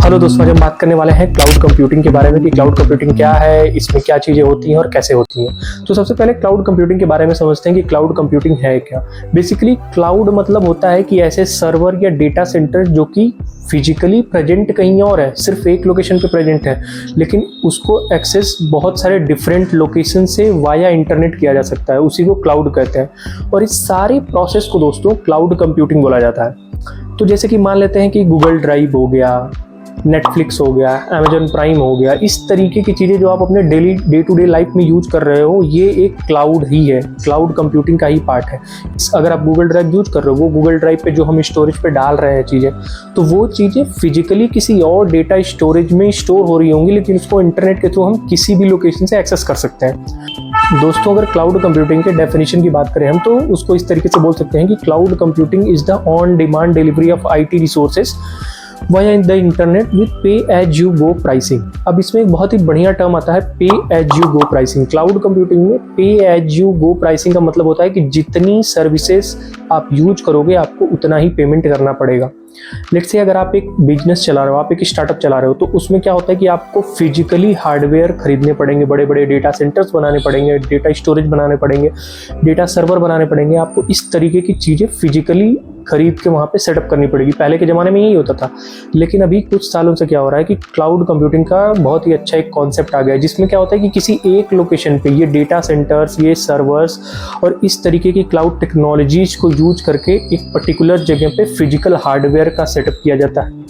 Hello दोस्तों, आज हम बात करने वाले हैं क्लाउड कंप्यूटिंग के बारे में कि क्लाउड कंप्यूटिंग क्या है, इसमें क्या चीज़ें होती हैं और कैसे होती हैं। तो सबसे पहले क्लाउड कंप्यूटिंग के बारे में समझते हैं कि क्लाउड कंप्यूटिंग है क्या। बेसिकली क्लाउड मतलब होता है कि ऐसे सर्वर या डेटा सेंटर जो कि फिजिकली प्रेजेंट कहीं और है, सिर्फ एक लोकेशन पे प्रेजेंट है, लेकिन उसको एक्सेस बहुत सारे डिफरेंट लोकेशन से वाया इंटरनेट किया जा सकता है। उसी को क्लाउड कहते हैं और इस सारी प्रोसेस को दोस्तों क्लाउड कंप्यूटिंग बोला जाता है। तो जैसे कि मान लेते हैं कि गूगल ड्राइव हो गया, नेटफ्लिक्स हो गया, अमेजन प्राइम हो गया, इस तरीके की चीज़ें जो आप अपने daily day to day life में यूज कर रहे हो, ये एक क्लाउड ही है, क्लाउड कंप्यूटिंग का ही पार्ट है। अगर आप गूगल ड्राइव यूज कर रहे हो, वो गूगल ड्राइव पे जो हम स्टोरेज पे डाल रहे हैं चीज़ें, तो वो चीज़ें फिजिकली किसी और डेटा स्टोरेज में स्टोर हो रही होंगी, लेकिन उसको इंटरनेट के थ्रू हम किसी भी लोकेशन से एक्सेस कर सकते हैं। दोस्तों, अगर क्लाउड कंप्यूटिंग के डेफिनेशन की बात करें हम, तो उसको इस तरीके से बोल सकते हैं कि cloud computing is the on demand delivery of IT resources via in the internet with पे एज यू गो प्राइसिंग। अब इसमें एक बहुत ही बढ़िया टर्म आता है, pay as you go pricing. Cloud computing में pay as you go pricing का मतलब होता है कि जितनी सर्विसेज आप यूज करोगे आपको उतना ही पेमेंट करना पड़ेगा। लेट्स से अगर आप एक बिजनेस चला रहे हो, आप एक स्टार्टअप चला रहे हो, तो उसमें क्या होता है कि आपको फिजिकली हार्डवेयर खरीदने पड़ेंगे, बड़े बड़े डेटा सेंटर्स बनाने पड़ेंगे, डेटा स्टोरेज बनाने पड़ेंगे, डेटा सर्वर बनाने पड़ेंगे। आपको इस तरीके की चीज़ें फिजिकली खरीद के वहाँ पे सेटअप करनी पड़ेगी। पहले के ज़माने में यही होता था, लेकिन अभी कुछ सालों से क्या हो रहा है कि क्लाउड कंप्यूटिंग का बहुत ही अच्छा एक कॉन्सेप्ट आ गया है, जिसमें क्या होता है कि किसी एक लोकेशन पे ये डेटा सेंटर्स, ये सर्वर्स और इस तरीके की क्लाउड टेक्नोलॉजीज को यूज करके एक पर्टिकुलर जगह पे फिजिकल हार्डवेयर का सेटअप किया जाता है।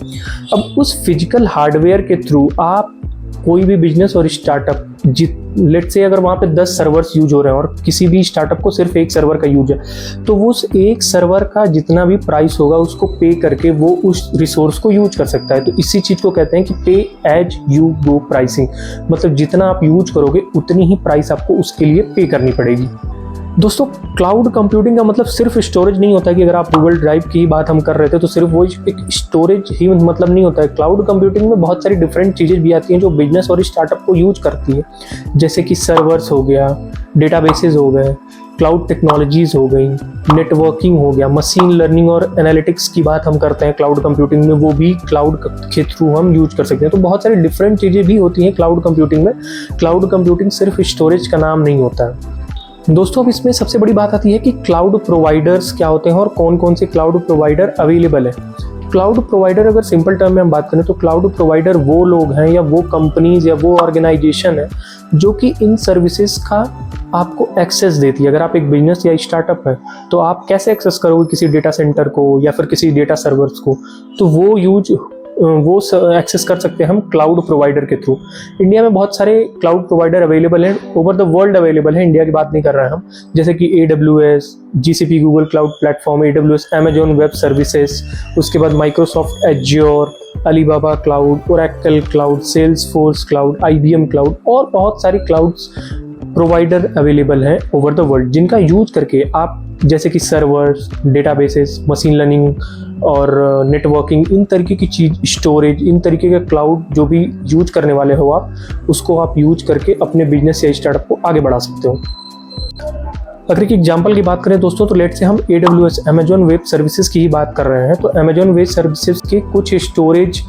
अब उस फिजिकल हार्डवेयर के थ्रू आप कोई भी बिजनेस और स्टार्टअप, लेट्स से अगर वहाँ पे 10 सर्वर्स यूज हो रहे हैं और किसी भी स्टार्टअप को सिर्फ एक सर्वर का यूज है, तो वो उस एक सर्वर का जितना भी प्राइस होगा उसको पे करके वो उस रिसोर्स को यूज कर सकता है। तो इसी चीज़ को कहते हैं कि पे एज यू गो प्राइसिंग, मतलब जितना आप यूज करोगे उतनी ही प्राइस आपको उसके लिए पे करनी पड़ेगी। दोस्तों, क्लाउड कंप्यूटिंग का मतलब सिर्फ स्टोरेज नहीं होता है कि अगर आप गूगल ड्राइव की बात हम कर रहे थे तो सिर्फ वो एक स्टोरेज ही मतलब नहीं होता है। क्लाउड कंप्यूटिंग में बहुत सारी डिफरेंट चीज़ें भी आती हैं जो बिजनेस और स्टार्टअप को यूज करती है, जैसे कि सर्वर्स हो गया, डेटाबेसेस हो गए, क्लाउड टेक्नोलॉजीज हो गई, नेटवर्किंग हो गया, मशीन लर्निंग और एनालिटिक्स की बात हम करते हैं क्लाउड कंप्यूटिंग में, वो भी क्लाउड के थ्रू हम यूज कर सकते हैं। तो बहुत सारी डिफरेंट चीज़ें भी होती हैं क्लाउड कंप्यूटिंग में। क्लाउड कंप्यूटिंग सिर्फ स्टोरेज का नाम नहीं होता है। दोस्तों, अब इसमें सबसे बड़ी बात आती है कि क्लाउड प्रोवाइडर्स क्या होते हैं और कौन कौन से क्लाउड प्रोवाइडर अवेलेबल है। क्लाउड प्रोवाइडर अगर सिंपल टर्म में हम बात करें तो क्लाउड प्रोवाइडर वो लोग हैं या वो कंपनीज या वो ऑर्गेनाइजेशन है जो कि इन सर्विसेज का आपको एक्सेस देती है। अगर आप एक बिजनेस या स्टार्टअप है तो आप कैसे एक्सेस करोगे किसी डेटा सेंटर को या फिर किसी डेटा सर्वर्स को, तो वो एक्सेस कर सकते हैं हम क्लाउड प्रोवाइडर के थ्रू। इंडिया में बहुत सारे क्लाउड प्रोवाइडर अवेलेबल हैं, ओवर द वर्ल्ड अवेलेबल है, इंडिया की बात नहीं कर रहे हैं हम, जैसे कि AWS, GCP Google cloud platform, AWS Amazon web services, उसके बाद Microsoft azure, Alibaba cloud, Oracle cloud, Salesforce cloud, IBM cloud और बहुत सारी क्लाउड्स प्रोवाइडर अवेलेबल हैं ओवर द वर्ल्ड, जिनका यूज करके आप जैसे कि सर्वर्स, डेटाबेसेस, मशीन लर्निंग और नेटवर्किंग, इन तरीके की चीज़, स्टोरेज, इन तरीके के क्लाउड जो भी यूज करने वाले हो आप, उसको आप यूज करके अपने बिजनेस या स्टार्टअप को आगे बढ़ा सकते हो। अगर एक एग्जांपल की बात करें दोस्तों, तो लेट से हम AWS अमेजॉन वेब सर्विसेज की ही बात कर रहे हैं, तो अमेजॉन वेब सर्विसेज के कुछ स्टोरेज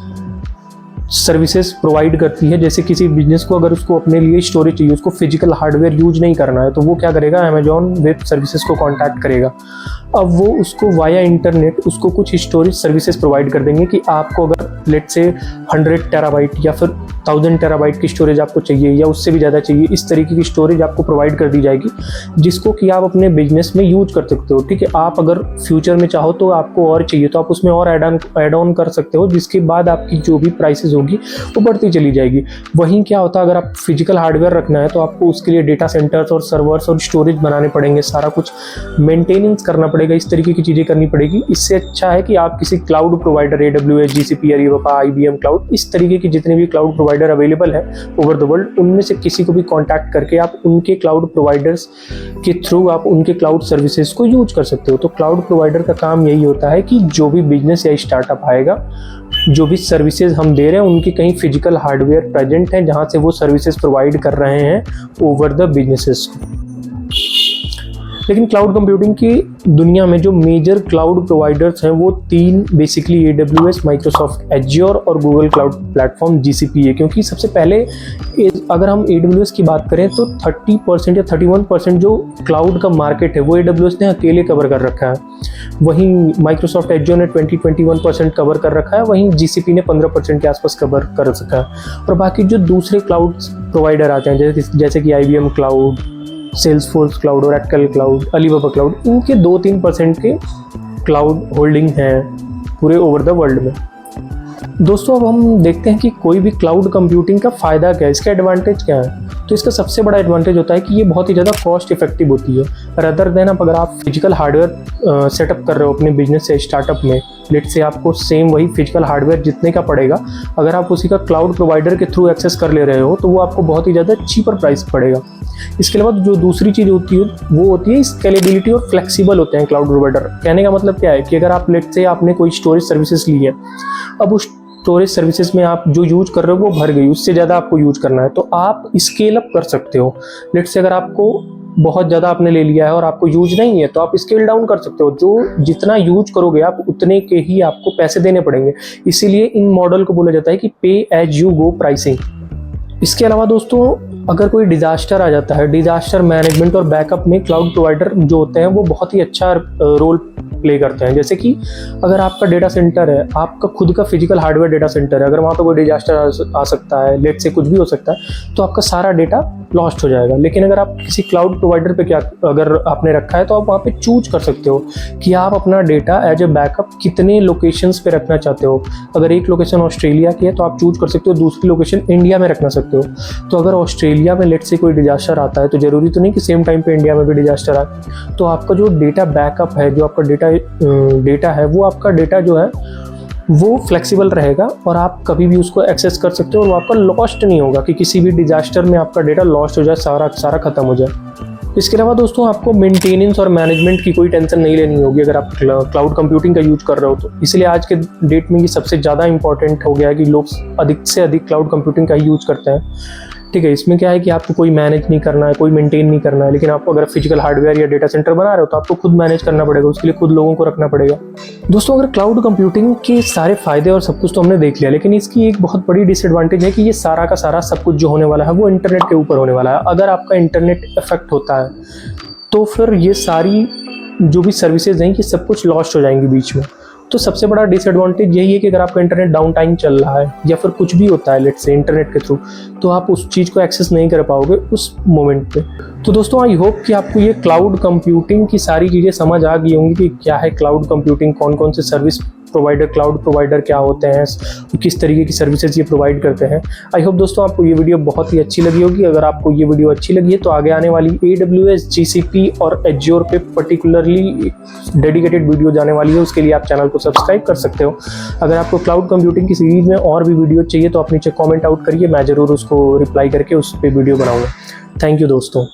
सर्विसेज प्रोवाइड करती है। जैसे किसी बिजनेस को अगर उसको अपने लिए स्टोरेज चाहिए, उसको फिजिकल हार्डवेयर यूज नहीं करना है, तो वो क्या करेगा, अमेजॉन वेब सर्विसेज को कांटेक्ट करेगा। अब वो उसको वाया इंटरनेट उसको कुछ स्टोरेज सर्विसेज प्रोवाइड कर देंगे कि आपको अगर लेट से 100 टेराबाइट या फिर 1000 टेराबाइट की स्टोरेज आपको चाहिए या उससे भी ज़्यादा चाहिए, इस तरीके की स्टोरेज आपको प्रोवाइड कर दी जाएगी, जिसको कि आप अपने बिजनेस में यूज कर सकते हो। ठीक है, आप अगर फ्यूचर में चाहो तो आपको और चाहिए तो आप उसमें और ऐड ऑन कर सकते हो, जिसके बाद आपकी जो भी प्राइसेस होगी वो बढ़ती चली जाएगी। वहीं क्या होता है, अगर आप फिजिकल हार्डवेयर रखना है तो आपको उसके लिए डेटा सेंटर्स और सर्वर्स और स्टोरेज बनाने पड़ेंगे, सारा कुछ मेंटेनेंस करना पड़ेगा, इस तरीके की चीज़ें करनी पड़ेगी। इससे अच्छा है कि आप किसी cloud provider, AWS, GCP, Alibaba, IBM cloud, इस तरीके की जितने भी क्लाउड प्रोवाइडर अवेलेबल है ओवर द वर्ल्ड, उनमें से किसी को भी कॉन्टैक्ट करके आप उनके क्लाउड प्रोवाइडर्स के थ्रू आप उनके क्लाउड सर्विसेज को यूज कर सकते हो। तो क्लाउड प्रोवाइडर का काम यही होता है कि जो भी बिजनेस या स्टार्टअप आएगा, जो भी सर्विसेज हम दे रहे हैं उनकी कहीं फिजिकल हार्डवेयर प्रेजेंट है जहां से वो सर्विसेज प्रोवाइड कर रहे हैं ओवर द बिजनेसेस को। लेकिन क्लाउड कंप्यूटिंग की दुनिया में जो मेजर क्लाउड प्रोवाइडर्स हैं वो 3 बेसिकली AWS, माइक्रोसॉफ्ट एज्योर और गूगल क्लाउड प्लेटफॉर्म GCP है। क्योंकि सबसे पहले अगर हम AWS की बात करें तो 30% या 31% जो क्लाउड का मार्केट है वो AWS ने अकेले कवर कर रखा है। वहीं माइक्रोसॉफ्ट एज्योर ने 21% कवर कर रखा है, वहीं GCP ने 15% के आसपास कवर कर सका है। और बाकी जो दूसरे क्लाउड प्रोवाइडर आते हैं जैसे कि IBM cloud, Salesforce cloud, Oracle cloud, Alibaba cloud, इनके 2-3% के क्लाउड होल्डिंग हैं पूरे ओवर द वर्ल्ड में। दोस्तों अब हम देखते हैं कि कोई भी क्लाउड कंप्यूटिंग का फ़ायदा क्या है, इसका एडवांटेज क्या है। तो इसका सबसे बड़ा एडवांटेज होता है कि ये बहुत ही ज़्यादा कॉस्ट इफेक्टिव होती है। रदर देन अगर आप फिजिकल हार्डवेयर सेटअप कर रहे हो अपने बिजनेस से स्टार्टअप में, लेट से आपको सेम वही फिजिकल हार्डवेयर जितने का पड़ेगा, अगर आप उसी का क्लाउड प्रोवाइडर के थ्रू एक्सेस कर ले रहे हो तो वो आपको बहुत ही ज़्यादा चीपर प्राइस पड़ेगा। इसके अलावा जो दूसरी चीज़ होती है वो होती है स्केलेबिलिटी और फ्लेक्सिबल होते हैं क्लाउड प्रोवाइडर। कहने का मतलब क्या है कि अगर आप लेट से आपने कोई स्टोरेज सर्विसेज ली है, अब उस स्टोरेज सर्विसेज में आप जो यूज कर रहे हो वो भर गई, उससे ज़्यादा आपको यूज करना है तो आप स्केल अप कर सकते हो। लेट से अगर आपको बहुत ज़्यादा आपने ले लिया है और आपको यूज नहीं है तो आप स्केल डाउन कर सकते हो। जो जितना यूज करोगे आप उतने के ही आपको पैसे देने पड़ेंगे। इसीलिए इन मॉडल को बोला जाता है कि पे एज यू गो प्राइसिंग। इसके अलावा दोस्तों अगर कोई डिज़ास्टर आ जाता है, डिज़ास्टर मैनेजमेंट और बैकअप में क्लाउड प्रोवाइडर जो होते हैं वो बहुत ही अच्छा रोल प्ले करते हैं। जैसे कि अगर आपका डेटा सेंटर है, आपका खुद का फिजिकल हार्डवेयर डेटा सेंटर है, अगर वहाँ पर कोई डिजास्टर आ सकता है, लेट से कुछ भी हो सकता है, तो आपका सारा डेटा लॉस्ट हो जाएगा। लेकिन अगर आप किसी क्लाउड प्रोवाइडर पे क्या अगर आपने रखा है तो आप वहाँ पे चूज कर सकते हो कि आप अपना डेटा एज ए बैकअप कितने लोकेशंस पे रखना चाहते हो। अगर एक लोकेशन ऑस्ट्रेलिया की है तो आप चूज कर सकते हो दूसरी लोकेशन इंडिया में रखना सकते हो। तो अगर ऑस्ट्रेलिया में लेट से कोई डिजास्टर आता है तो जरूरी तो नहीं कि सेम टाइम पे इंडिया में भी डिजास्टर आए। तो आपका जो डेटा बैकअप है, जो आपका डेटा है, वो आपका डेटा जो है वो फ्लेक्सिबल रहेगा और आप कभी भी उसको एक्सेस कर सकते हो और वो आपका लॉस्ट नहीं होगा कि किसी भी डिजास्टर में आपका डेटा लॉस्ट हो जाए, सारा खत्म हो जाए। इसके अलावा दोस्तों आपको मेंटेनेंस और मैनेजमेंट की कोई टेंशन नहीं लेनी होगी अगर आप क्लाउड कंप्यूटिंग का यूज कर रहे हो तो। इसलिए आज के डेट में ये सबसे ज़्यादा इंपॉर्टेंट हो गया है कि लोग अधिक से अधिक क्लाउड कंप्यूटिंग का यूज करते हैं। ठीक है, इसमें क्या है कि आपको कोई मैनेज नहीं करना है, कोई मेंटेन नहीं करना है। लेकिन आप अगर फिजिकल हार्डवेयर या डेटा सेंटर बना रहे हो तो आपको खुद मैनेज करना पड़ेगा, उसके लिए खुद लोगों को रखना पड़ेगा। दोस्तों अगर क्लाउड कंप्यूटिंग के सारे फायदे और सब कुछ तो हमने देख लिया, लेकिन इसकी एक बहुत बड़ी डिसएडवांटेज है कि ये सारा का सारा सब कुछ जो होने वाला है वो इंटरनेट के ऊपर होने वाला है। अगर आपका इंटरनेट इफेक्ट होता है तो फिर ये सारी जो भी सर्विसेज हैं कि सब कुछ लॉस्ट हो जाएंगी बीच में। तो सबसे बड़ा डिसएडवांटेज यही है कि अगर आपका इंटरनेट डाउन टाइम चल रहा है या फिर कुछ भी होता है लेट से इंटरनेट के थ्रू, तो आप उस चीज़ को एक्सेस नहीं कर पाओगे उस मोमेंट पे। तो दोस्तों आई होप कि आपको ये क्लाउड कंप्यूटिंग की सारी चीज़ें समझ आ गई होंगी कि क्या है क्लाउड कंप्यूटिंग, कौन कौन से सर्विस प्रोवाइडर, क्लाउड प्रोवाइडर क्या होते हैं, किस तरीके की सर्विसेज ये प्रोवाइड करते हैं। आई होप दोस्तों आपको ये वीडियो बहुत ही अच्छी लगी होगी। अगर आपको ये वीडियो अच्छी लगी है तो आगे आने वाली AWS, GCP और एज्योर पे पर्टिकुलरली डेडिकेटेड वीडियो जाने वाली है, उसके लिए आप चैनल को सब्सक्राइब कर सकते हो। अगर आपको क्लाउड कंप्यूटिंग की सीरीज में और भी वीडियो चाहिए तो आप नीचे कॉमेंट आउट करिए, मैं ज़रूर उसको रिप्लाई करके उस पर वीडियो बनाऊँगा। थैंक यू दोस्तों।